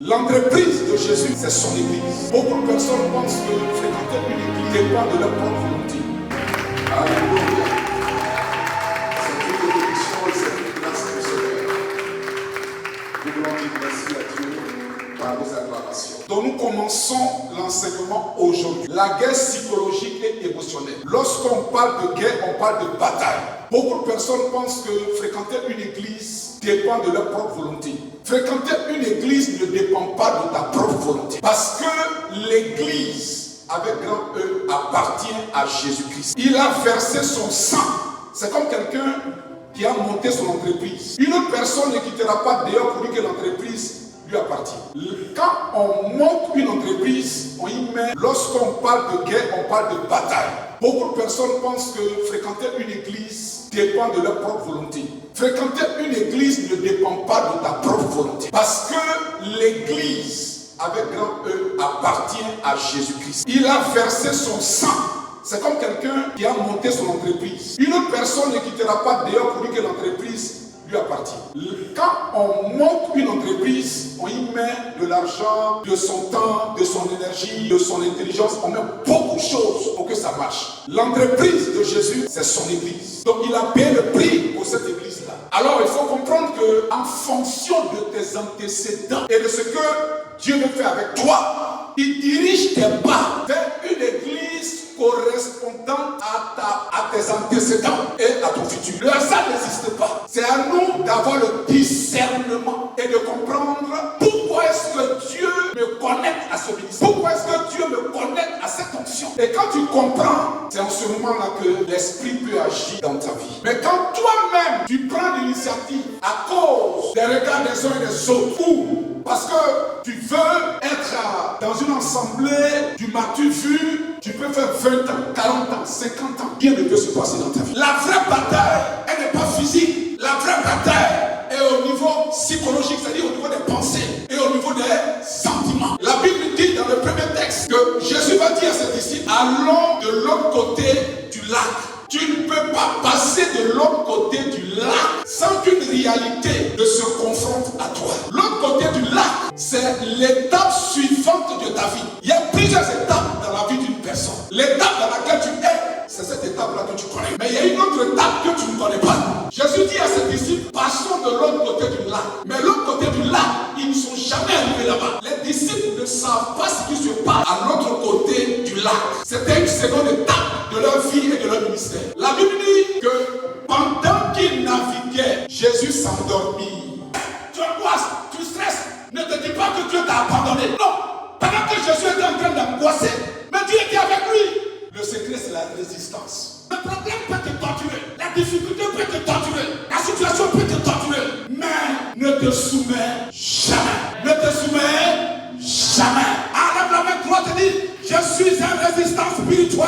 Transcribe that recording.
L'entreprise de Jésus, c'est son église. Beaucoup de personnes pensent que fréquenter une église dépend de leur propre volonté. Alléluia. C'est une bénédiction et c'est une grâce du Seigneur. Nous voulons dire merci à Dieu par vos acclamations. Donc nous commençons l'enseignement aujourd'hui. La guerre psychologique et émotionnelle. Lorsqu'on parle de guerre, on parle de bataille. Beaucoup de personnes pensent que fréquenter une église dépend de leur propre volonté. Fréquenter une église ne dépend pas de ta propre volonté. Parce que l'église, avec grand E, appartient à Jésus-Christ. Il a versé son sang. C'est comme quelqu'un qui a monté son entreprise. Une autre personne ne quittera pas dehors pour dire que l'entreprise lui appartient. Quand on monte une entreprise, on y met, lorsqu'on parle de guerre, on parle de bataille. Beaucoup de personnes pensent que fréquenter une église dépend de leur propre volonté. Fréquenter une église ne dépend pas de ta propre volonté. Parce que l'église, avec grand E, appartient à Jésus-Christ. Il a versé son sang. C'est comme quelqu'un qui a monté son entreprise. Une autre personne ne quittera pas dehors pour dire que l'entreprise lui appartient. Quand on monte une entreprise, on y met de l'argent, de son temps, de son énergie, de son intelligence. On met beaucoup de choses pour que ça marche. L'entreprise de Jésus, c'est son église. Donc il a payé le prix pour cette église-là. Alors il faut comprendre que en fonction de tes antécédents et de ce que Dieu veut faire avec toi, il dirige tes pas vers une église correspondant à tes antécédents et à ton futur. Le hasard n'existe pas. C'est à nous d'avoir le discernement et de comprendre pourquoi est-ce que Dieu me connecte à ce ministère. Pourquoi est-ce que Dieu me connecte à cette onction. Et quand tu comprends, c'est en ce moment-là que l'Esprit peut agir dans ta vie. Mais quand toi-même, tu prends l'initiative à cause des regards des uns et des autres, ou parce que tu veux être dans une assemblée, tu m'as-tu vu, tu peux faire 20 ans, 40 ans, 50 ans. Rien ne peut se passer dans ta vie. La vraie bataille, elle n'est pas physique. La vraie bataille est au niveau psychologique, c'est-à-dire au niveau des pensées et au niveau des sentiments. La Bible dit dans le premier texte que Jésus va dire à ses disciples, allons de l'autre côté du lac. Tu ne peux pas passer de l'autre côté du lac sans qu'une réalité ne se confronte à toi. L'autre côté du lac, c'est l'étape suivante de ta vie. Il y a plusieurs étapes dans la vie d'une personne. L'étape dans laquelle tu es, c'est cette étape-là que tu connais. Mais il y a une autre étape que tu ne connais pas. Jésus dit à ses disciples, passons de l'autre côté du lac. Mais l'autre côté du lac, ils ne sont jamais arrivés là-bas. Les disciples ne savent pas ce qui se passe à l'autre côté du lac. C'était une seconde étape de leur vie et de leur ministère. La Bible dit que pendant qu'ils naviguaient, Jésus s'endormit. Tu angoisses, tu stresses. Ne te dis pas que Dieu t'a abandonné. Non. Pendant que Jésus était en train d'angoisser, mais Dieu était avec lui. Le secret, c'est la résistance. Le problème peut te torturer. La difficulté peut te torturer. La situation peut te torturer. Mais ne te soumets jamais. Ne te soumets jamais. Enlève la main droite et dis, je suis un résistant spirituel.